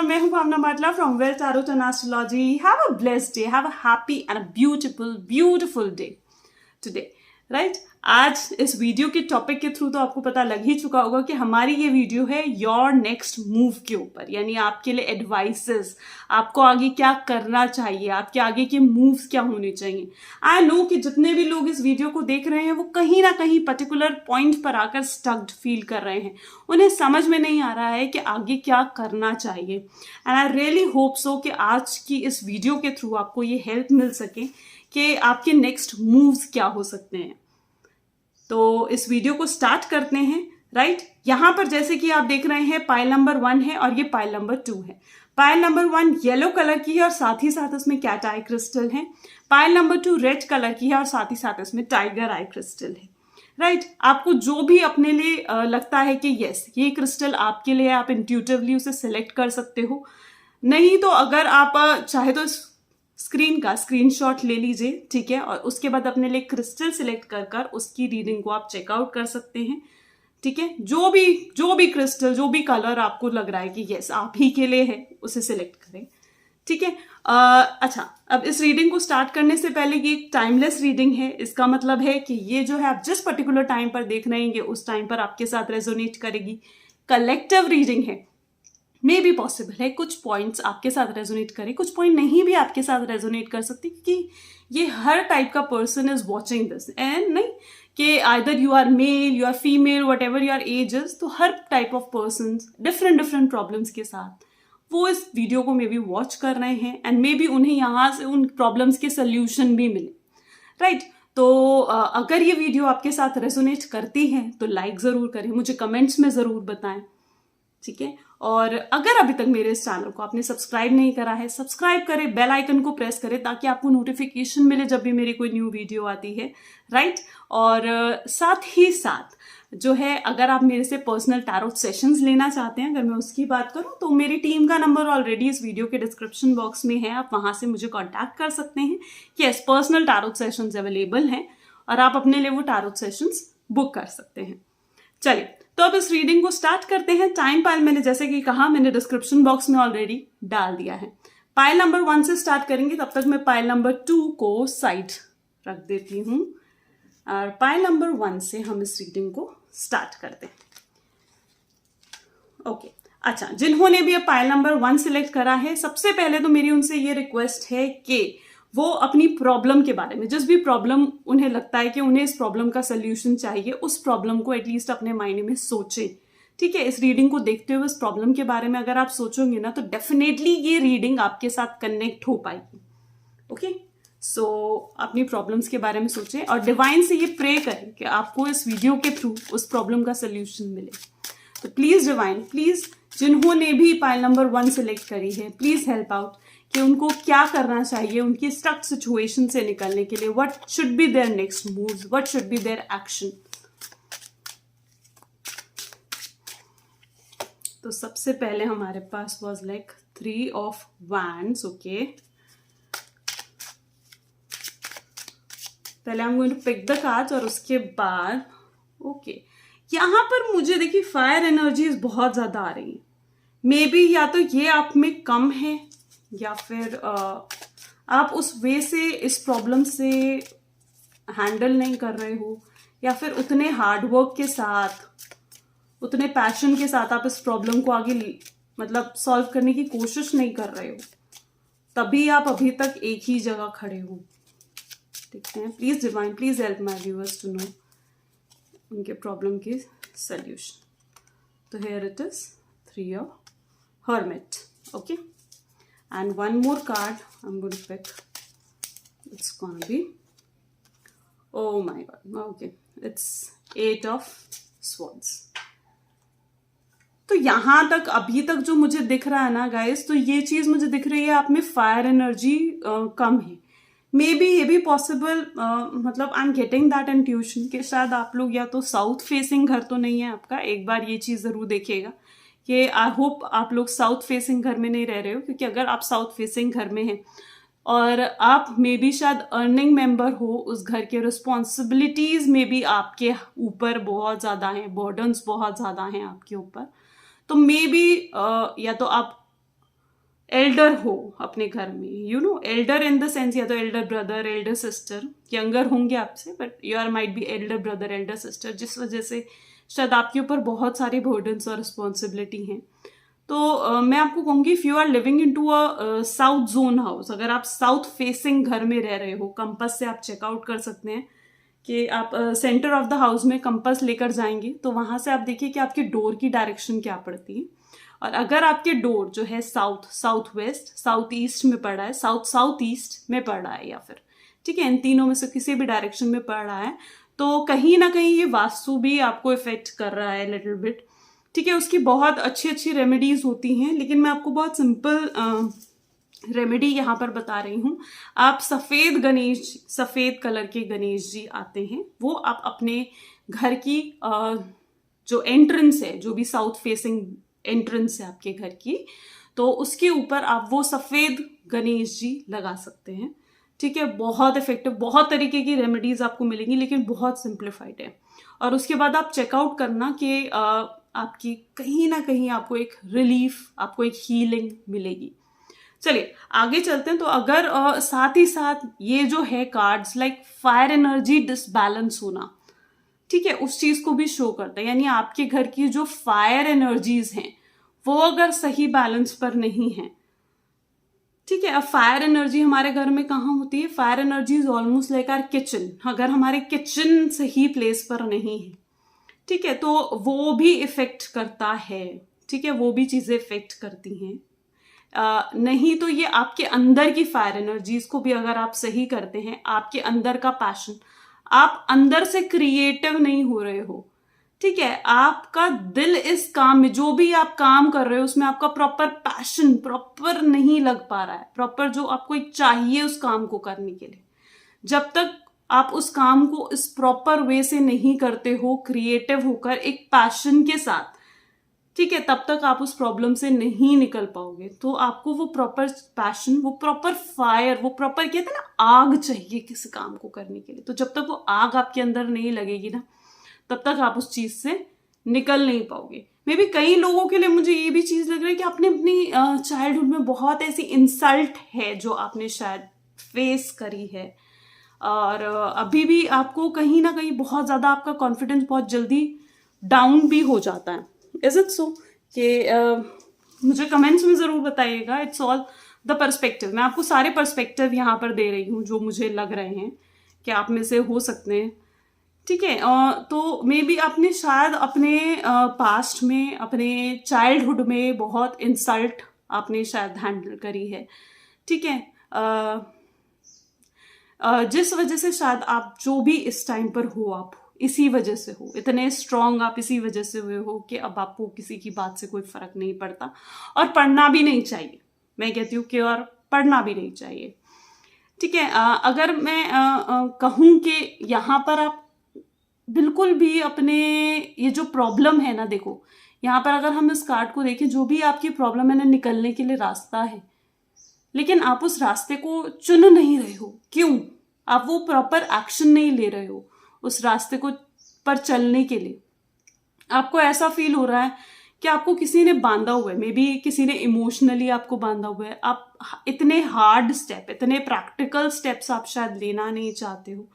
नमस्कार, मैं हूं Bhavna Matla from well tarot and astrology. Have a blessed day, have a happy and a beautiful day today. Right, आज इस video के topic के थ्रू तो आपको पता लग ही चुका होगा कि हमारी ये वीडियो है योर नेक्स्ट मूव के ऊपर, यानी आपके लिए एडवाइसेस, आपको आगे क्या करना चाहिए, आपके आगे के मूव्स क्या होने चाहिए. आई नो कि जितने भी लोग इस वीडियो को देख रहे हैं वो कहीं ना कहीं पर्टिकुलर पॉइंट पर आकर स्टक्ड फील कर रहे हैं. उन्हें समझ में नहीं आ रहा है कि आगे क्या करना चाहिए. And I really hope so कि आज की इस वीडियो के थ्रू आपको ये हेल्प मिल सके कि आपके नेक्स्ट मूव्स क्या हो सकते हैं. तो इस वीडियो को स्टार्ट करते हैं. राइट, यहां पर जैसे कि आप देख रहे हैं पाइल नंबर 1 है और ये पाइल नंबर 2 है. पाइल नंबर 1 येलो कलर की है और साथ ही साथ इसमें कैट आई क्रिस्टल है. पाइल नंबर 2 रेड कलर की है और साथ ही साथ इसमें टाइगर आई क्रिस्टल है. राइट, आपको जो भी अपने लिए लगता है कि यस ये क्रिस्टल आपके लिए, आप इंट्यूटिवली उसे सिलेक्ट कर सकते हो. नहीं तो अगर आप चाहे तो स्क्रीन का स्क्रीनशॉट ले लीजिए, ठीक है, और उसके बाद अपने लिए क्रिस्टल सिलेक्ट कर उसकी रीडिंग को आप चेकआउट कर सकते हैं. ठीक है, जो भी क्रिस्टल, जो भी कलर आपको लग रहा है कि यस आप ही के लिए है, उसे सिलेक्ट करें. ठीक है. अच्छा, अब इस रीडिंग को स्टार्ट करने से पहले ये एक टाइमलेस रीडिंग है. इसका मतलब है कि ये जो है आप जिस पर्टिकुलर टाइम पर देख रहे हैं उस टाइम पर आपके साथ रेजोनेट करेगी. कलेक्टिव रीडिंग है, मे बी पॉसिबल है कुछ पॉइंट्स आपके साथ रेजोनेट करें, कुछ पॉइंट नहीं भी आपके साथ रेजोनेट कर सकते, क्योंकि ये हर टाइप का person is watching this. And नहीं कि either you are male, you are female, whatever your age is, तो हर type of person different problems के साथ वो इस वीडियो को मे बी वॉच कर रहे हैं एंड मे बी उन्हें यहाँ से उन प्रॉब्लम्स के सोल्यूशन भी मिले. राइट, तो अगर ये वीडियो आपके साथ रेजोनेट करती है तो लाइक जरूर करें, मुझे कमेंट्स में जरूर बताएं. ठीक है, और अगर अभी तक मेरे इस चैनल को आपने सब्सक्राइब नहीं करा है, सब्सक्राइब करें, बेल आइकन को प्रेस करें ताकि आपको नोटिफिकेशन मिले जब भी मेरी कोई न्यू वीडियो आती है. राइट, और साथ ही साथ जो है अगर आप मेरे से पर्सनल टैरोट सेशंस लेना चाहते हैं, अगर मैं उसकी बात करूं तो मेरी टीम का नंबर ऑलरेडी इस वीडियो के डिस्क्रिप्शन बॉक्स में है, आप वहां से मुझे कॉन्टैक्ट कर सकते हैं. Yes, personal tarot sessions available हैं और आप अपने लिए वो टैरोट सेशंस बुक कर सकते हैं. चलिए, तो अब इस रीडिंग को स्टार्ट करते हैं. टाइम पाइल मैंने जैसे कि कहा, मैंने डिस्क्रिप्शन बॉक्स में ऑलरेडी डाल दिया है. पाइल नंबर 1 से स्टार्ट करेंगे, तब तक मैं पाइल नंबर 2 को साइड रख देती हूं और पाइल नंबर 1 से हम इस रीडिंग को स्टार्ट करते हैं. ओके, अच्छा, जिन्होंने भी अब पाइल नंबर 1 सिलेक्ट करा है, सबसे पहले तो मेरी उनसे ये रिक्वेस्ट है कि वो अपनी प्रॉब्लम के बारे में, जिस भी प्रॉब्लम उन्हें लगता है कि उन्हें इस प्रॉब्लम का सल्यूशन चाहिए, उस प्रॉब्लम को एटलीस्ट अपने माइंड में सोचें. ठीक है, इस रीडिंग को देखते हुए इस प्रॉब्लम के बारे में अगर आप सोचोगे ना तो डेफिनेटली ये रीडिंग आपके साथ कनेक्ट हो पाएगी. ओके, सो अपनी प्रॉब्लम्स के बारे में सोचें और डिवाइन से ये प्रे करें कि आपको इस वीडियो के थ्रू उस प्रॉब्लम का सल्यूशन मिले. तो प्लीज डिवाइन, प्लीज जिन्होंने भी पाइल नंबर 1 सिलेक्ट करी है, प्लीज हेल्प आउट कि उनको क्या करना चाहिए उनकी स्टक सिचुएशन से निकलने के लिए. What should be there next moves, what should be there action. तो सबसे पहले हमारे पास was like 3 of wands. Okay, पहले हम going to pick the cards और उसके बाद ओके यहां पर मुझे देखिए फायर एनर्जीज बहुत ज्यादा आ रही है. मे बी या तो ये आप में कम है या फिर आप उस वे से इस प्रॉब्लम से हैंडल नहीं कर रहे हो, या फिर उतने हार्डवर्क के साथ, उतने पैशन के साथ आप इस प्रॉब्लम को आगे मतलब सॉल्व करने की कोशिश नहीं कर रहे हो, तभी आप अभी तक एक ही जगह खड़े हो. देखते हैं, please divine, please help my viewers to know उनके प्रॉब्लम के सल्यूशन. तो here it is 3 of hermit. Okay, and one more card I'm going to pick. It's gonna be, oh my god, okay, it's 8 of swords. तो यहां तक अभी तक जो मुझे दिख रहा है ना गाइस, तो ये चीज मुझे दिख रही है आप में फायर एनर्जी कम है. मे बी ये भी पॉसिबल, मतलब I am getting that intuition कि शायद आप लोग या तो साउथ फेसिंग घर तो नहीं है आपका. एक बार ये चीज जरूर देखिएगा कि आई होप आप लोग साउथ फेसिंग घर में नहीं रह रहे हो, क्योंकि अगर आप साउथ फेसिंग घर में हैं और आप मे बी शायद अर्निंग मेंबर हो, उस घर के रिस्पॉन्सिबिलिटीज में भी आपके ऊपर बहुत ज़्यादा हैं, बर्डन्स बहुत ज़्यादा हैं आपके ऊपर, तो मे बी या तो आप एल्डर हो अपने घर में, you know, elder in the sense या तो elder brother, elder sister, younger होंगे आपसे but you are might be elder brother, elder sister, जिस वजह से शायद आपके ऊपर बहुत सारे बर्डन्स और रिस्पॉन्सिबिलिटी हैं। तो मैं आपको कहूँगी if you are living in to a south zone house, अगर आप साउथ फेसिंग घर में रह रहे हो, कंपास से आप चेकआउट कर सकते हैं कि आप सेंटर ऑफ द हाउस में कंपास लेकर जाएंगे तो वहाँ से आप देखिए कि आपकी डोर की डायरेक्शन क्या पड़ती है। और अगर आपके डोर जो है south, south west, south east में पड़ रहा है, साउथ साउथ ईस्ट में पड़ रहा है या फिर, ठीक है, इन तीनों में से किसी भी डायरेक्शन में पड़ रहा है, तो कहीं ना कहीं ये वास्तु भी आपको इफेक्ट कर रहा है लिटिल बिट, ठीक है। उसकी बहुत अच्छी अच्छी रेमेडीज होती हैं, लेकिन मैं आपको बहुत सिंपल रेमेडी यहाँ पर बता रही हूँ। आप सफ़ेद गणेश, सफ़ेद कलर के गणेश जी आते हैं, वो आप अपने घर की जो एंट्रेंस है, जो भी साउथ फेसिंग एंट्रेंस है आपके घर की, तो उसके ऊपर आप वो सफ़ेद गणेश जी लगा सकते हैं, ठीक है। बहुत इफेक्टिव, बहुत तरीके की रेमेडीज आपको मिलेंगी, लेकिन बहुत सिंप्लीफाइड है। और उसके बाद आप चेकआउट करना कि आपकी कहीं ना कहीं आपको एक रिलीफ, आपको एक हीलिंग मिलेगी। चलिए आगे चलते हैं। तो अगर साथ ही साथ ये जो है cards like fire energy disbalance होना, ठीक है, उस चीज को भी शो करता है, यानी आपके घर की जो फायर एनर्जीज हैं वो अगर सही बैलेंस पर नहीं है, ठीक है। अब फायर एनर्जी हमारे घर में कहाँ होती है? Fire energy is almost like our kitchen. अगर हमारे किचन सही प्लेस पर नहीं है, ठीक है, तो वो भी इफेक्ट करता है, ठीक है, वो भी चीजें इफेक्ट करती हैं। नहीं तो ये आपके अंदर की फायर एनर्जीज को भी अगर आप सही करते हैं, आपके अंदर का पैशन, आप अंदर से क्रिएटिव नहीं हो रहे हो, ठीक है, आपका दिल इस काम में, जो भी आप काम कर रहे हो उसमें आपका प्रॉपर पैशन प्रॉपर नहीं लग पा रहा है, प्रॉपर जो आपको एक चाहिए उस काम को करने के लिए, जब तक आप उस काम को इस प्रॉपर वे से नहीं करते हो, क्रिएटिव होकर एक पैशन के साथ, ठीक है, तब तक आप उस प्रॉब्लम से नहीं निकल पाओगे। तो आपको वो प्रॉपर पैशन, वो प्रॉपर फायर, वो प्रॉपर कहते हैं ना आग चाहिए किसी काम को करने के लिए। तो जब तक वो आग आपके अंदर नहीं लगेगी ना, तब तक आप उस चीज से निकल नहीं पाओगे। मे बी कई लोगों के लिए मुझे ये भी चीज लग रहा है कि आपने अपनी चाइल्डहुड में बहुत ऐसी इंसल्ट है जो आपने शायद फेस करी है, और अभी भी आपको कहीं ना कहीं बहुत ज्यादा आपका कॉन्फिडेंस बहुत जल्दी डाउन भी हो जाता है। Is it so? कि मुझे कमेंट्स में जरूर बताइएगा। It's all the perspective. मैं आपको सारे पर्सपेक्टिव यहाँ पर दे रही हूँ जो मुझे लग रहे हैं कि आप में से हो सकते हैं, ठीक है। तो मे बी आपने शायद अपने पास्ट में, अपने चाइल्डहुड में बहुत इंसल्ट आपने शायद हैंडल करी है, ठीक है, जिस वजह से शायद आप जो भी इस टाइम पर हो, आप इसी वजह से हो, इतने स्ट्रांग आप इसी वजह से हुए हो कि अब आपको किसी की बात से कोई फर्क नहीं पड़ता, और पढ़ना भी नहीं चाहिए। मैं कहती हूँ कि और पढ़ना भी नहीं चाहिए, ठीक है। अगर मैं कहूँ कि यहाँ पर आप बिल्कुल भी अपने ये जो प्रॉब्लम है ना, देखो यहाँ पर अगर हम इस कार्ड को देखें, जो भी आपकी प्रॉब्लम है ना, निकलने के लिए रास्ता है, लेकिन आप उस रास्ते को चुन नहीं रहे हो। क्यों? आप वो प्रॉपर एक्शन नहीं ले रहे हो उस रास्ते को पर चलने के लिए। आपको ऐसा फील हो रहा है कि आपको किसी ने बांधा हुआ है, मे बी किसी ने इमोशनली आपको बांधा हुआ है। आप इतने हार्ड स्टेप, इतने प्रैक्टिकल स्टेप्स आप शायद लेना नहीं चाहते हो,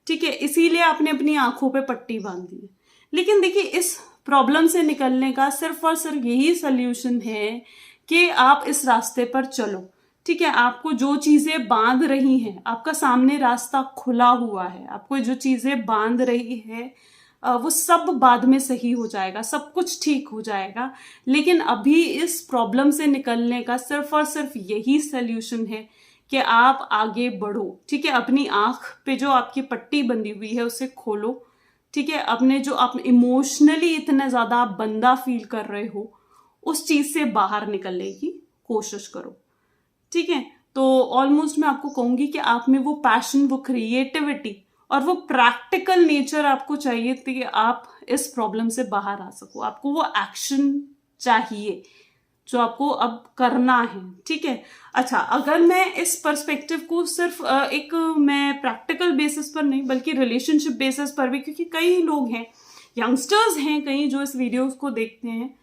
ठीक है, इसीलिए आपने अपनी आंखों पे पट्टी बांधी है। लेकिन देखिए, इस प्रॉब्लम से निकलने का सिर्फ और सिर्फ यही सोल्यूशन है कि आप इस रास्ते पर चलो, ठीक है। आपको जो चीजें बांध रही हैं, आपका सामने रास्ता खुला हुआ है, आपको जो चीजें बांध रही है वो सब बाद में सही हो जाएगा, सब कुछ ठीक हो जाएगा। लेकिन अभी इस प्रॉब्लम से निकलने का सिर्फ और सिर्फ यही सोल्यूशन है कि आप आगे बढ़ो, ठीक है। अपनी आंख पे जो आपकी पट्टी बंधी हुई है उसे खोलो, ठीक है। अपने जो आप इमोशनली इतने ज्यादा आप बंदा फील कर रहे हो, उस चीज से बाहर निकलने की कोशिश करो, ठीक है। तो ऑलमोस्ट मैं आपको कहूंगी कि आप में वो पैशन, वो क्रिएटिविटी और वो प्रैक्टिकल नेचर आपको चाहिए कि आप इस प्रॉब्लम से बाहर आ सको। आपको वो एक्शन चाहिए जो आपको अब करना है, ठीक है। अच्छा, अगर मैं इस पर्सपेक्टिव को सिर्फ एक मैं प्रैक्टिकल बेसिस पर नहीं बल्कि रिलेशनशिप बेसिस पर भी, क्योंकि कई लोग हैं, यंगस्टर्स हैं कई जो इस वीडियोस को देखते हैं,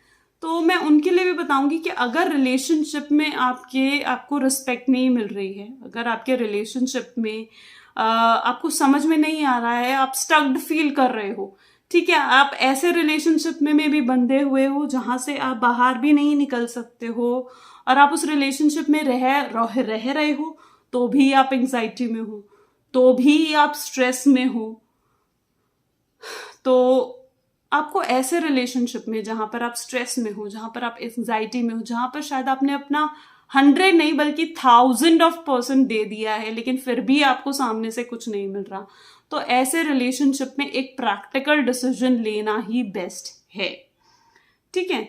तो मैं उनके लिए भी बताऊंगी कि अगर रिलेशनशिप में आपको रिस्पेक्ट नहीं मिल रही है, अगर आपके रिलेशनशिप में आपको समझ में नहीं आ रहा है, आप स्टक्ड फील कर रहे हो, ठीक है, आप ऐसे रिलेशनशिप में भी बंधे हुए हो जहां से आप बाहर भी नहीं निकल सकते हो, और आप उस रिलेशनशिप में रह रहे हो, तो भी आप एंग्जाइटी में हो, तो भी आप स्ट्रेस में हो, तो आपको ऐसे रिलेशनशिप में जहां पर आप स्ट्रेस में हो, जहां पर आप एंग्जाइटी में हो, जहां पर शायद आपने अपना 100 नहीं बल्कि 1000% दे दिया है, लेकिन फिर भी आपको सामने से कुछ नहीं मिल रहा, तो ऐसे रिलेशनशिप में एक प्रैक्टिकल डिसीजन लेना ही बेस्ट है। ठीक है,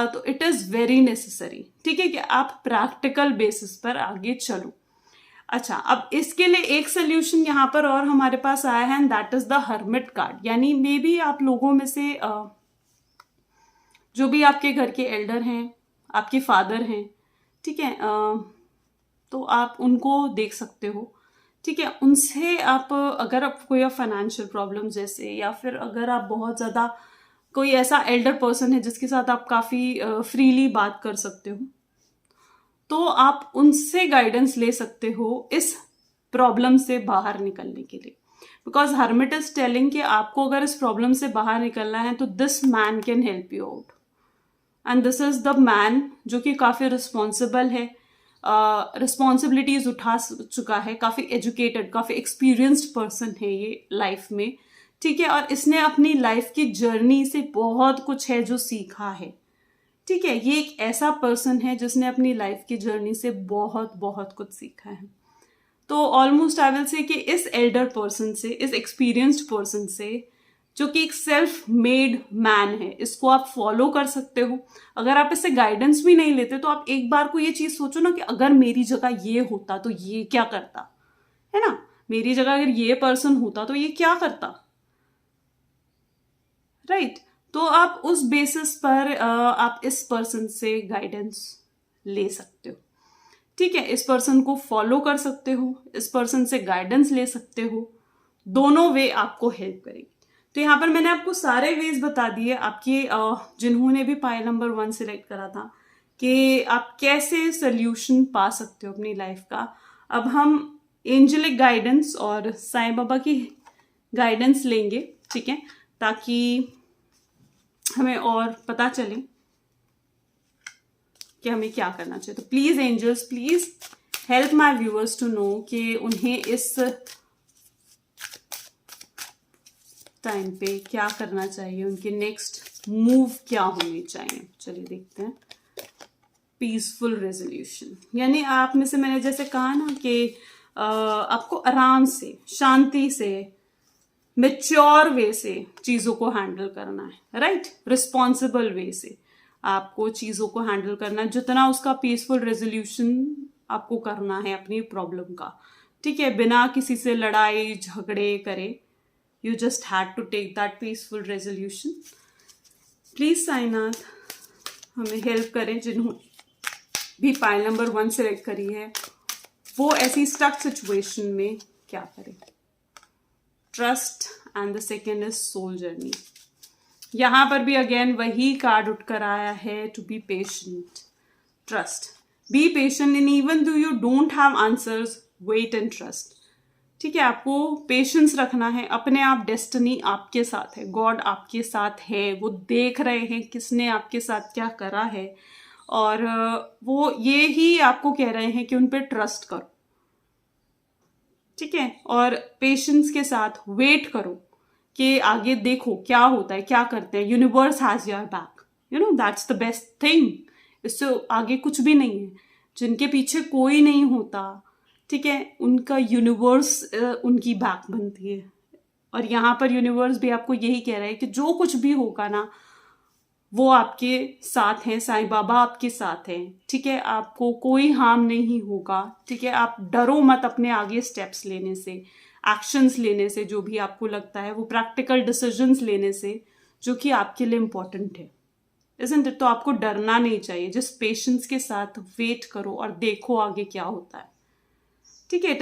तो इट इज वेरी नेसेसरी, ठीक है, कि आप प्रैक्टिकल बेसिस पर आगे चलो। अच्छा, अब इसके लिए एक सोल्यूशन यहाँ पर और हमारे पास आया है, and that is the hermit card. यानी मे बी आप लोगों में से जो भी आपके घर के एल्डर हैं, आपके फादर हैं, ठीक है, तो आप उनको देख सकते हो, ठीक है, उनसे आप अगर आप कोई फाइनेंशियल प्रॉब्लम जैसे, या फिर अगर आप बहुत ज़्यादा कोई ऐसा एल्डर पर्सन है जिसके साथ आप काफ़ी फ्रीली बात कर सकते हो, तो आप उनसे गाइडेंस ले सकते हो इस प्रॉब्लम से बाहर निकलने के लिए। बिकॉज हर्मिट इज टेलिंग कि आपको अगर इस प्रॉब्लम से बाहर निकलना है तो this man can help you out, and this is the man जो कि काफ़ी रिस्पॉन्सिबल है, रिस्पॉन्सिबिलिटीज उठा चुका है, काफ़ी एजुकेटेड, काफ़ी एक्सपीरियंस्ड पर्सन है ये लाइफ में, ठीक है, और इसने अपनी लाइफ की जर्नी से बहुत कुछ है जो सीखा है, ठीक है, ये एक ऐसा पर्सन है जिसने अपनी लाइफ की जर्नी से बहुत बहुत कुछ सीखा है। तो ऑलमोस्ट आई विल से कि इस एल्डर पर्सन से, इस एक्सपीरियंस्ड पर्सन से, जो कि एक सेल्फ मेड मैन है, इसको आप फॉलो कर सकते हो। अगर आप इससे गाइडेंस भी नहीं लेते तो आप एक बार को ये चीज सोचो ना कि अगर मेरी जगह ये होता तो ये क्या करता, है ना, मेरी जगह अगर ये पर्सन होता तो ये क्या करता, राइट। तो आप उस बेसिस पर आप इस पर्सन से गाइडेंस ले सकते हो, ठीक है, इस पर्सन को फॉलो कर सकते हो, इस पर्सन से गाइडेंस ले सकते हो, दोनों वे आपको हेल्प करेगी। तो यहाँ पर मैंने आपको सारे वेज बता दिए, आपके जिन्होंने भी पाइल नंबर 1 सिलेक्ट करा था, कि आप कैसे सोल्यूशन पा सकते हो अपनी लाइफ का। अब हम एंजेलिक गाइडेंस और साईं बाबा की गाइडेंस लेंगे, ठीक है, ताकि हमें और पता चले कि हमें क्या करना चाहिए। तो please angels, please help my viewers to know कि उन्हें इस टाइम पे क्या करना चाहिए, उनके नेक्स्ट मूव क्या होने चाहिए। चलिए देखते हैं। पीसफुल रेजोल्यूशन, यानी आप में से मैंने जैसे कहा ना कि आपको आराम से, शांति से, मेच्योर वे से चीज़ों को हैंडल करना है, राइट, रिस्पॉन्सिबल वे से आपको चीज़ों को हैंडल करना है, जितना उसका पीसफुल रेजोल्यूशन आपको करना है अपनी प्रॉब्लम का, ठीक है, बिना किसी से लड़ाई झगड़े करे। You just had to take that peaceful resolution. Please Sainath हमें हेल्प करें, जिन्होंने भी पाइल नंबर 1 सिलेक्ट करी है, वो ऐसी स्टक सिचुएशन में क्या करें। Trust and the second is soul journey. यहां पर भी अगेन वही कार्ड उठकर आया है, to be patient, trust, be patient in even though you don't have answers, wait and trust, ठीक है, आपको पेशेंस रखना है। अपने आप, डेस्टिनी आपके साथ है, गॉड आपके साथ है, वो देख रहे हैं किसने आपके साथ क्या करा है, और वो ये ही आपको कह रहे हैं कि उन पे ट्रस्ट करो, ठीक है, और पेशेंस के साथ वेट करो कि आगे देखो क्या होता है, क्या करते हैं। Universe has your back, you know, that's the best thing. इससे आगे कुछ भी नहीं है। जिनके पीछे कोई नहीं होता, ठीक है, उनका यूनिवर्स उनकी बैक बनती है। और यहाँ पर यूनिवर्स भी आपको यही कह रहा है कि जो कुछ भी होगा ना, वो आपके साथ हैं, साईं बाबा आपके साथ हैं, ठीक है, आपको कोई हार्म नहीं होगा, ठीक है, आप डरो मत अपने आगे स्टेप्स लेने से, एक्शंस लेने से, जो भी आपको लगता है, वो प्रैक्टिकल डिसीजंस लेने से जो कि आपके लिए इम्पोर्टेंट है, इज़न्ट इट। तो आपको डरना नहीं चाहिए, जिस पेशेंस के साथ वेट करो और देखो आगे क्या होता है, ठीक है। इट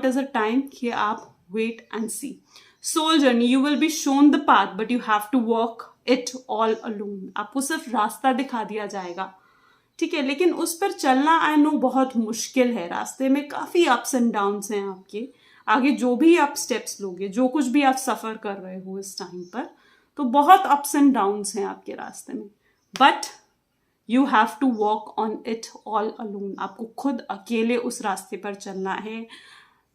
इज अ टाइम कि आप wait and see. Soul journey, you will be shown the path but you have to walk it all alone, आपको सिर्फ रास्ता दिखा दिया जाएगा, ठीक है, लेकिन उस पर चलना आई नो बहुत मुश्किल है। रास्ते में काफ़ी अप्स एंड डाउन्स हैं आपके आगे, जो भी आप स्टेप्स लोगे, जो कुछ भी आप सफ़र कर रहे हो इस टाइम पर, तो बहुत अप्स एंड डाउन्स हैं आपके रास्ते में, but you have to walk on it all alone. आपको खुद अकेले उस रास्ते पर चलना है,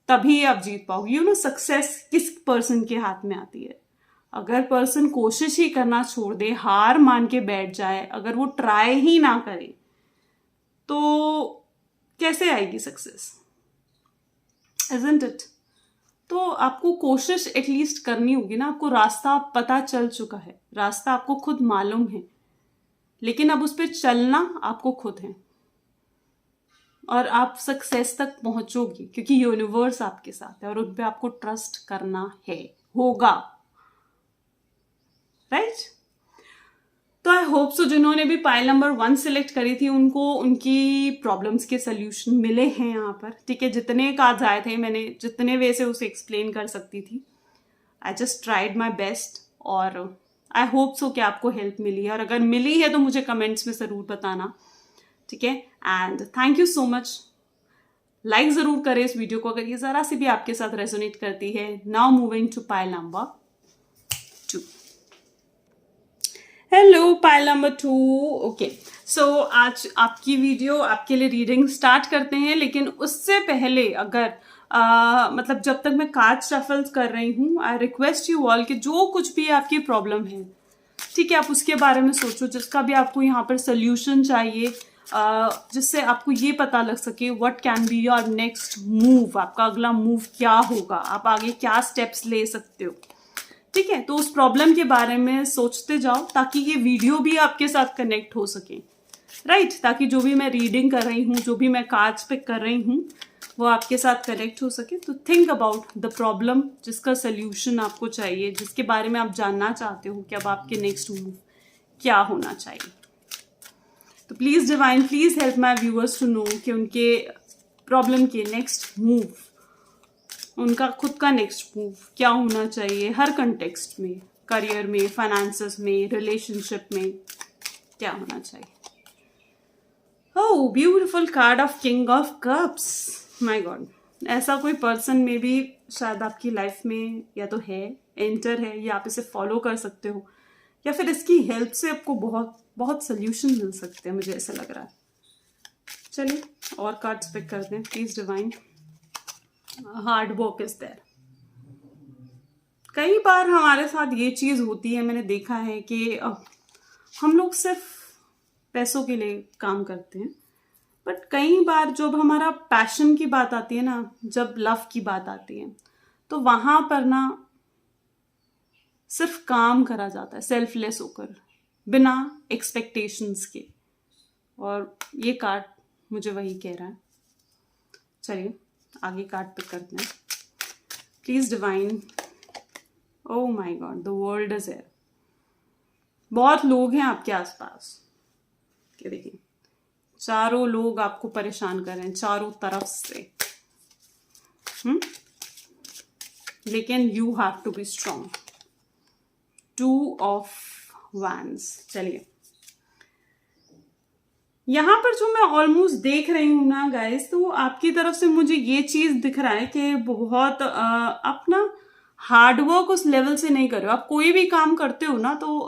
तभी आप जीत पाओगे। यू नो, सक्सेस किस पर्सन के हाथ में आती है? अगर पर्सन कोशिश ही करना छोड़ दे, हार मान के बैठ जाए, अगर वो ट्राई ही ना करे, तो कैसे आएगी सक्सेस? Isn't it? तो आपको कोशिश एटलीस्ट करनी होगी ना। आपको रास्ता पता चल चुका है, रास्ता आपको खुद मालूम है, लेकिन अब उस पर चलना आपको खुद है, और आप सक्सेस तक पहुंचोगे क्योंकि यूनिवर्स आपके साथ है और उन पे आपको ट्रस्ट करना है, होगा, राइट? तो आई होप सो जिन्होंने भी पाइल नंबर 1 सिलेक्ट करी थी उनको उनकी प्रॉब्लम्स के सोल्यूशन मिले हैं यहाँ पर, ठीक है। जितने कार्ड्स आए थे मैंने जितने वे से उसे एक्सप्लेन कर सकती थी, I just tried my best, और आई होप सो कि आपको हेल्प मिली है, और अगर मिली है तो मुझे कमेंट्स में ज़रूर बताना, ठीक है। And thank you so much. Like ज़रूर करें इस वीडियो को अगर ये ज़रा सी भी आपके साथ रेजोनेट करती है। Now moving to pile number 2। Hello pile number 2। Okay, so आज आपकी वीडियो, आपके लिए रीडिंग स्टार्ट करते हैं, लेकिन उससे पहले अगर मतलब जब तक मैं कार्ड शफल्स कर रही हूँ, आई रिक्वेस्ट यू ऑल कि जो कुछ भी आपकी प्रॉब्लम है, ठीक है, आप उसके बारे में सोचो, जिसका भी आपको यहाँ पर सोल्यूशन चाहिए, जिससे आपको ये पता लग सके what can be your next move, आपका अगला मूव क्या होगा, आप आगे क्या स्टेप्स ले सकते हो, ठीक है। तो उस प्रॉब्लम के बारे में सोचते जाओ ताकि ये वीडियो भी आपके साथ कनेक्ट हो सके, राइट? ताकि जो भी मैं रीडिंग कर रही हूँ, जो भी मैं कार्ड्स पिक कर रही हूँ, वो आपके साथ कनेक्ट हो सके। तो थिंक अबाउट द प्रॉब्लम जिसका सोल्यूशन आपको चाहिए, जिसके बारे में आप जानना चाहते हो कि अब आपके नेक्स्ट मूव क्या होना चाहिए। तो please divine, please help my viewers to know कि उनके प्रॉब्लम के नेक्स्ट मूव, उनका खुद का नेक्स्ट मूव क्या होना चाहिए, हर कंटेक्स्ट में, करियर में, फाइनेंसेस में, रिलेशनशिप में क्या होना चाहिए। Oh, beautiful card of king of cups. My god, ऐसा कोई पर्सन में भी शायद आपकी लाइफ में या तो है, एंटर है, या आप इसे फॉलो कर सकते हो, या फिर इसकी हेल्प से आपको बहुत बहुत सोल्यूशन मिल सकते हैं, मुझे ऐसा लग रहा है। चलिए और कार्ड्स पिक करते हैं please divine. Hard work is there. कई बार हमारे साथ ये चीज होती है, मैंने देखा है कि हम लोग सिर्फ पैसों के लिए काम करते हैं, बट कई बार जब हमारा पैशन की बात आती है ना, जब लव की बात आती है, तो वहां पर ना सिर्फ काम करा जाता है सेल्फलेस होकर, बिना एक्सपेक्टेशंस के, और ये कार्ड मुझे वही कह रहा है। चलिए आगे कार्ड पिक करते हैं please divine. Oh my God, the world is here. बहुत लोग हैं आपके आसपास, क्या देखिए, चारों लोग आपको परेशान कर रहे हैं चारों तरफ से, लेकिन you have to be strong. 2 of wands. चलिए यहाँ पर जो मैं ऑलमोस्ट देख रही हूँ ना गाइस, तो आपकी तरफ से मुझे ये चीज दिख रहा है कि बहुत आप ना हार्डवर्क उस लेवल से नहीं कर रहे हो। आप कोई भी काम करते हो ना, तो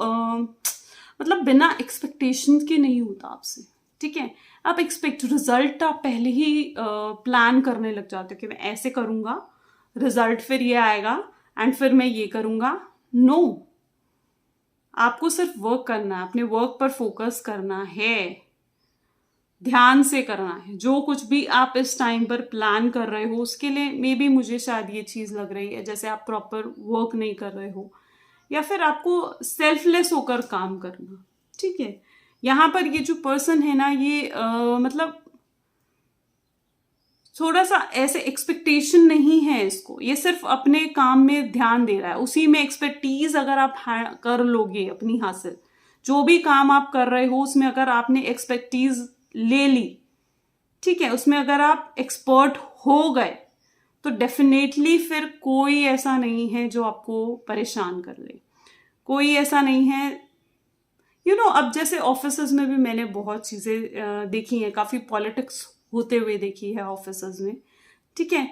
मतलब बिना एक्सपेक्टेशन के नहीं होता आपसे, ठीक है। आप रिजल्ट आप पहले ही प्लान करने लग जाते हो कि मैं ऐसे करूँगा, रिजल्ट फिर ये आएगा, एंड फिर मैं ये करूँगा। नो, आपको सिर्फ वर्क करना है, अपने वर्क पर फोकस करना है, ध्यान से करना है। जो कुछ भी आप इस टाइम पर प्लान कर रहे हो, उसके लिए मे बी मुझे शायद ये चीज़ लग रही है जैसे आप प्रॉपर वर्क नहीं कर रहे हो, या फिर आपको सेल्फलेस होकर काम करना, ठीक है। यहाँ पर ये जो पर्सन है ना, ये मतलब थोड़ा सा ऐसे एक्सपेक्टेशन नहीं है इसको, ये सिर्फ अपने काम में ध्यान दे रहा है, उसी में एक्सपर्टीज अगर आप कर लोगे अपनी हासिल, जो भी काम आप कर रहे हो उसमें अगर आपने एक्सपर्टीज ले ली, ठीक है, उसमें अगर आप एक्सपर्ट हो गए, तो डेफिनेटली फिर कोई ऐसा नहीं है जो आपको परेशान कर ले, कोई ऐसा नहीं है अब जैसे ऑफिसेज में भी मैंने बहुत चीज़ें देखी हैं, काफ़ी पॉलिटिक्स होते हुए देखी है ऑफिसेज में। ठीक है।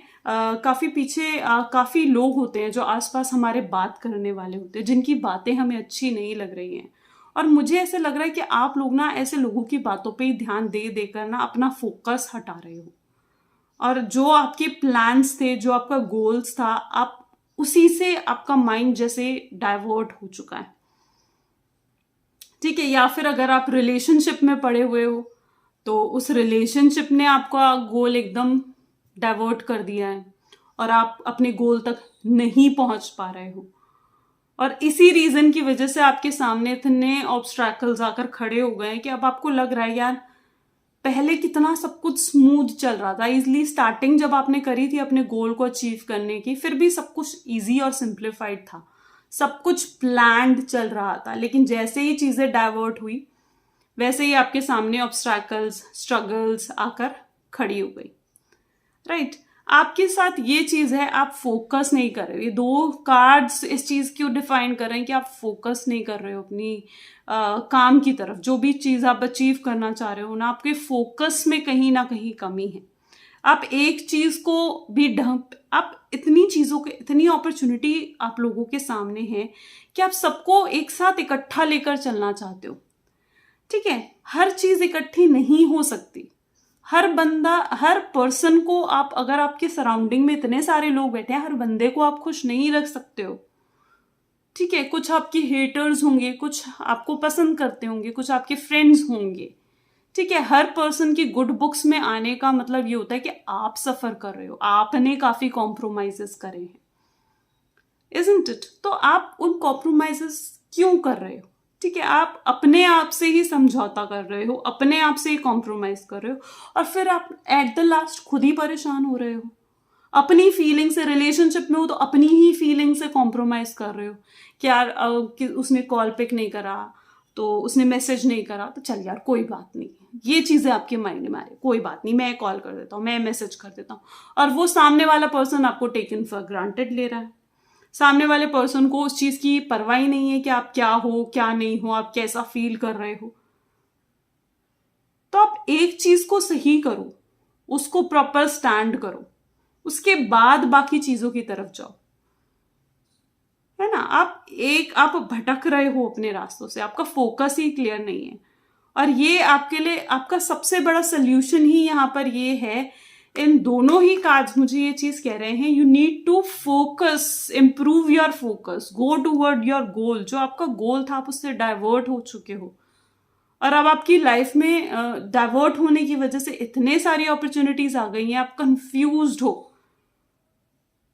काफ़ी पीछे काफ़ी लोग होते हैं जो आसपास हमारे बात करने वाले होते हैं, जिनकी बातें हमें अच्छी नहीं लग रही हैं। और मुझे ऐसे लग रहा है कि आप लोग ना ऐसे लोगों की बातों पे ही ध्यान दे देकर ना अपना फोकस हटा रहे हो, और जो आपके प्लान्स थे, जो आपका गोल्स था, आप उसी से आपका माइंड जैसे डाइवर्ट हो चुका है। ठीक है। या फिर अगर आप रिलेशनशिप में पड़े हुए हो तो उस रिलेशनशिप ने आपका गोल एकदम डाइवर्ट कर दिया है और आप अपने गोल तक नहीं पहुंच पा रहे हो। और इसी रीजन की वजह से आपके सामने इतने ऑब्स्ट्रैकल्स आकर खड़े हो गए हैं कि अब आपको लग रहा है यार, पहले कितना सब कुछ स्मूथ चल रहा था, इजली स्टार्टिंग जब आपने करी थी अपने गोल को अचीव करने की, फिर भी सब कुछ इजी और सिंप्लीफाइड था, सब कुछ प्लान्ड चल रहा था। लेकिन जैसे ही चीजें डाइवर्ट हुई वैसे ही आपके सामने ऑब्स्ट्रैकल्स, स्ट्रगल्स आकर खड़ी हो गई। राइट। आपके साथ ये चीज है, आप फोकस नहीं कर रहे हो। ये दो कार्ड्स इस चीज क्यों डिफाइन कर रहे हैं कि आप फोकस नहीं कर रहे हो अपनी काम की तरफ। जो भी चीज आप अचीव करना चाह रहे हो ना, आपके फोकस में कहीं ना कहीं कमी है। आप एक चीज को भी आप इतनी चीजों के, इतनी अपॉर्चुनिटी आप लोगों के सामने है कि आप सबको एक साथ इकट्ठा लेकर चलना चाहते हो। ठीक है। हर चीज इकट्ठी नहीं हो सकती। हर बंदा, हर पर्सन को आप, अगर आपके सराउंडिंग में इतने सारे लोग बैठे हैं, हर बंदे को आप खुश नहीं रख सकते हो। ठीक है। कुछ आपके हेटर्स होंगे, कुछ आपको पसंद करते होंगे, कुछ आपके फ्रेंड्स होंगे। ठीक है। हर पर्सन की गुड बुक्स में आने का मतलब ये होता है कि आप सफर कर रहे हो, आपने काफी कॉम्प्रोमाइजेस करे हैं, इजंट इट? तो आप उन कॉम्प्रोमाइजेस क्यों कर रहे हो? ठीक है। आप अपने आप से ही समझौता कर रहे हो, अपने आप से ही कॉम्प्रोमाइज कर रहे हो, और फिर आप एट द लास्ट खुद ही परेशान हो रहे हो। अपनी फीलिंग से, रिलेशनशिप में हो तो अपनी ही फीलिंग से कॉम्प्रोमाइज कर रहे हो कि यार कि उसने कॉल पिक नहीं करा, तो उसने मैसेज नहीं करा, तो चल यार कोई बात नहीं। ये चीजें आपके माइंड में आ रही, कोई बात नहीं, मैं कॉल कर देता हूँ, मैं मैसेज कर देता हूँ। और वो सामने वाला पर्सन आपको टेकन फॉर ग्रांटेड ले रहा है। सामने वाले पर्सन को उस चीज की परवाह ही नहीं है कि आप क्या हो, क्या नहीं हो, आप कैसा फील कर रहे हो। तो आप एक चीज को सही करो, उसको प्रॉपर स्टैंड करो, उसके बाद बाकी चीजों की तरफ जाओ, है ना? आप भटक रहे हो अपने रास्तों से, आपका फोकस ही क्लियर नहीं है। और ये आपके लिए आपका सबसे बड़ा सोल्यूशन ही यहाँ पर ये है, इन दोनों ही कार्ड्स मुझे ये चीज कह रहे हैं, you need to focus, improve your focus, go toward your goal. जो आपका गोल था आप उससे डाइवर्ट हो चुके हो, और अब आपकी लाइफ में डाइवर्ट होने की वजह से इतने सारी अपॉर्चुनिटीज आ गई हैं, आप कंफ्यूज्ड हो।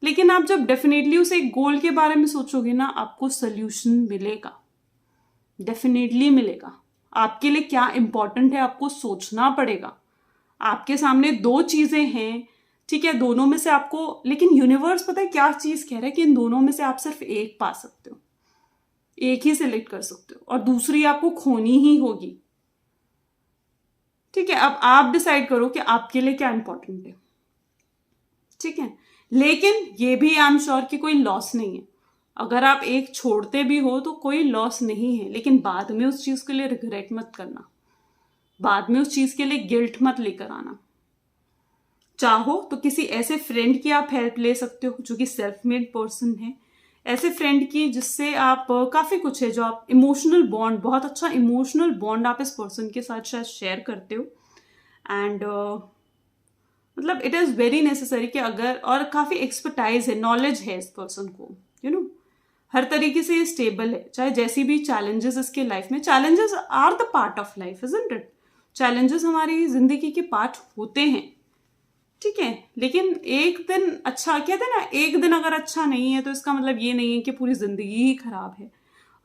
लेकिन आप जब डेफिनेटली उस एक गोल के बारे में सोचोगे ना, आपको सोल्यूशन मिलेगा, डेफिनेटली मिलेगा। आपके लिए क्या इंपॉर्टेंट है आपको सोचना पड़ेगा। आपके सामने दो चीजें हैं, ठीक है, दोनों में से आपको, लेकिन यूनिवर्स पता है क्या चीज कह रहा है कि इन दोनों में से आप सिर्फ एक पा सकते हो, एक ही सिलेक्ट कर सकते हो, और दूसरी आपको खोनी ही होगी। ठीक है। अब आप डिसाइड करो कि आपके लिए क्या इंपॉर्टेंट है। ठीक है। लेकिन ये भी आई एम श्योर कि कोई लॉस नहीं है। अगर आप एक छोड़ते भी हो तो कोई लॉस नहीं है, लेकिन बाद में उस चीज के लिए रिग्रेट मत करना, बाद में उस चीज के लिए गिल्ट मत लेकर आना। चाहो तो किसी ऐसे फ्रेंड की आप हेल्प ले सकते हो जो कि सेल्फ मेड पर्सन है, ऐसे फ्रेंड की जिससे आप काफी कुछ है, जो आप इमोशनल बॉन्ड, बहुत अच्छा इमोशनल बॉन्ड आप इस पर्सन के साथ शायद शेयर करते हो। एंड मतलब इट इज वेरी नेसेसरी कि अगर, और काफी एक्सपर्टाइज है, नॉलेज है इस पर्सन को, यू नो, हर तरीके से ये स्टेबल है, चाहे जैसी भी चैलेंजेस इसके लाइफ में, challenges are the part of life, isn't it? Challenges हमारी जिंदगी के पार्ट होते हैं। ठीक है। लेकिन एक दिन अच्छा, कहते हैं ना, एक दिन अगर अच्छा नहीं है तो इसका मतलब ये नहीं है कि पूरी जिंदगी ही खराब है।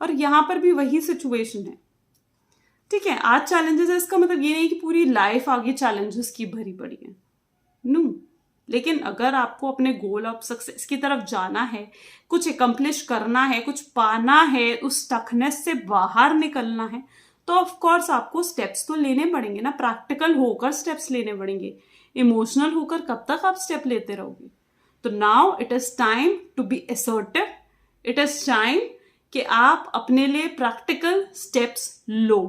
और यहां पर भी वही सिचुएशन है। ठीक है। आज चैलेंजेस है, इसका मतलब ये नहीं कि पूरी लाइफ आगे चैलेंजेस की भरी पड़ी है, नो। लेकिन अगर आपको अपने गोल ऑफ सक्सेस की तरफ जाना है, कुछ एकम्प्लिश करना है, कुछ पाना है, उस स्टकनेस से बाहर निकलना है, तो ऑफ कोर्स आपको स्टेप्स तो लेने पड़ेंगे ना, प्रैक्टिकल होकर स्टेप्स लेने पड़ेंगे। इमोशनल होकर कब तक आप स्टेप लेते रहोगे? तो now it is time to be assertive. It is time कि आप अपने लिए प्रैक्टिकल स्टेप्स लो।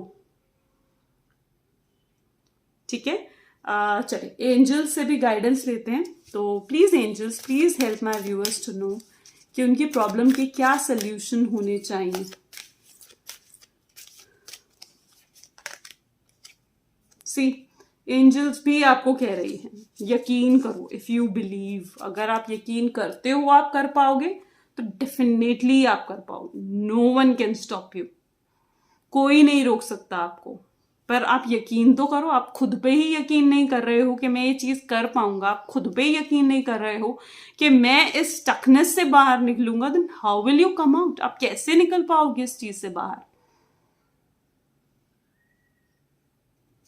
ठीक है, चलिए एंजल्स से भी गाइडेंस लेते हैं। तो please angels, please help my viewers to know कि उनकी प्रॉब्लम के क्या सल्यूशन होने चाहिए। सी, एंजल्स भी आपको कह रही हैं यकीन करो, इफ यू बिलीव, अगर आप यकीन करते हो आप कर पाओगे तो डेफिनेटली आप कर पाओगे। No one can stop you, कोई नहीं रोक सकता आपको, पर आप यकीन तो करो। आप खुद पे ही यकीन नहीं कर रहे हो कि मैं ये चीज कर पाऊंगा, आप खुद पे ही यकीन नहीं कर रहे हो कि मैं इस स्टकनेस से बाहर निकलूंगा, then how will you come out? आप कैसे निकल पाओगे इस चीज से बाहर?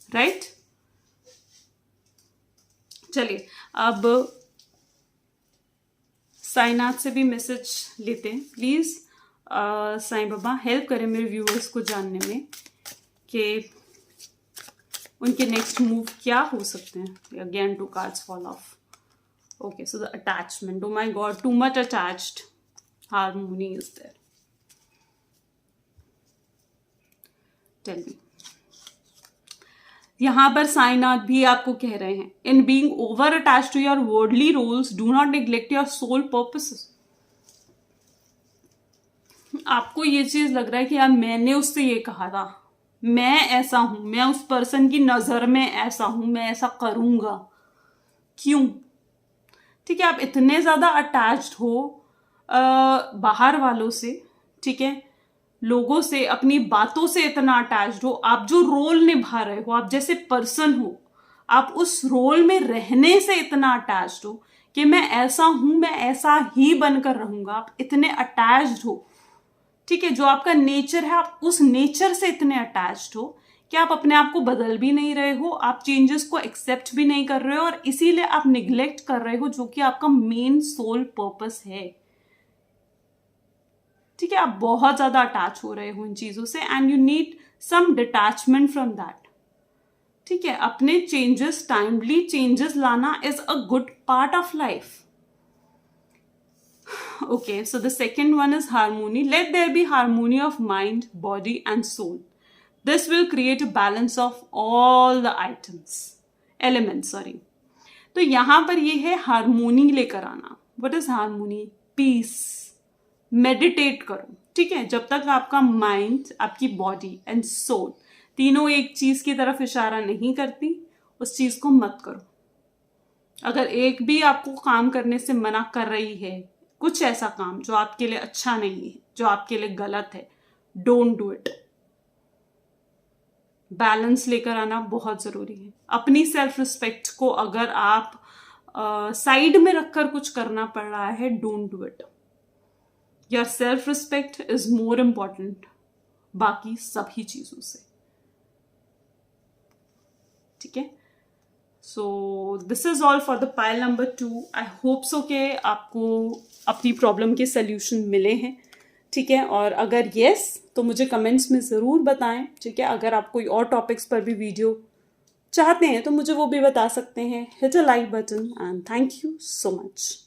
राइट? चलिए अब साईनाथ से भी मैसेज लेते हैं। प्लीज साईं बाबा हेल्प करें मेरे व्यूअर्स को जानने में कि उनके नेक्स्ट मूव क्या हो सकते हैं। Again 2 cards fall off. Okay, so the attachment, oh my god, too much attached. Harmony is there. Tell me. यहां पर साईनाथ भी आपको कह रहे हैं, in being over attached to your worldly roles do not neglect your soul purposes. आपको ये चीज लग रहा है कि यार मैंने उससे ये कहा था, मैं ऐसा हूं, मैं उस पर्सन की नजर में ऐसा हूं, मैं ऐसा करूंगा, क्यों? ठीक है, आप इतने ज्यादा अटैच्ड हो बाहर वालों से, ठीक है, लोगों से, अपनी बातों से इतना अटैच्ड हो, आप जो रोल निभा रहे हो, आप जैसे पर्सन हो, आप उस रोल में रहने से इतना अटैच्ड हो कि मैं ऐसा हूं, मैं ऐसा ही बनकर रहूंगा। आप इतने अटैच्ड हो, ठीक है, जो आपका नेचर है, आप उस नेचर से इतने अटैच्ड हो कि आप अपने आप को बदल भी नहीं रहे हो, आप चेंजेस को एक्सेप्ट भी नहीं कर रहे हो, और इसीलिए आप निग्लेक्ट कर रहे हो जो कि आपका मेन सोल पर्पस है। ठीक है, आप बहुत ज्यादा अटैच हो रहे हो इन चीजों से and you need some detachment from that. ठीक है, अपने चेंजेस, टाइमली चेंजेस लाना is a good part of life. Okay, so the second one is harmony. Let there be harmony of mind, body and soul. This will create a balance of all the elements, sorry. तो यहां पर ये है harmony लेकर आना। What is harmony? Peace. Meditate करो, ठीक है, जब तक आपका माइंड, आपकी बॉडी एंड सोल तीनों एक चीज की तरफ इशारा नहीं करती, उस चीज को मत करो। अगर एक भी आपको काम करने से मना कर रही है, कुछ ऐसा काम जो आपके लिए अच्छा नहीं है, जो आपके लिए गलत है, डोंट डू इट। बैलेंस लेकर आना बहुत जरूरी है। अपनी सेल्फ रिस्पेक्ट को अगर आप साइड में रखकर कुछ करना पड़ रहा है, don't do it. Your self respect is more important बाकी सभी चीजों से। ठीक है, so this is all for the pile number 2। I hope so के आपको अपनी प्रॉब्लम के सल्यूशन मिले हैं। ठीक है, और अगर यस तो मुझे कमेंट्स में ज़रूर बताएं। ठीक है, अगर आप कोई और टॉपिक्स पर भी वीडियो चाहते हैं तो मुझे वो भी बता सकते हैं। Hit a like button and thank you so much.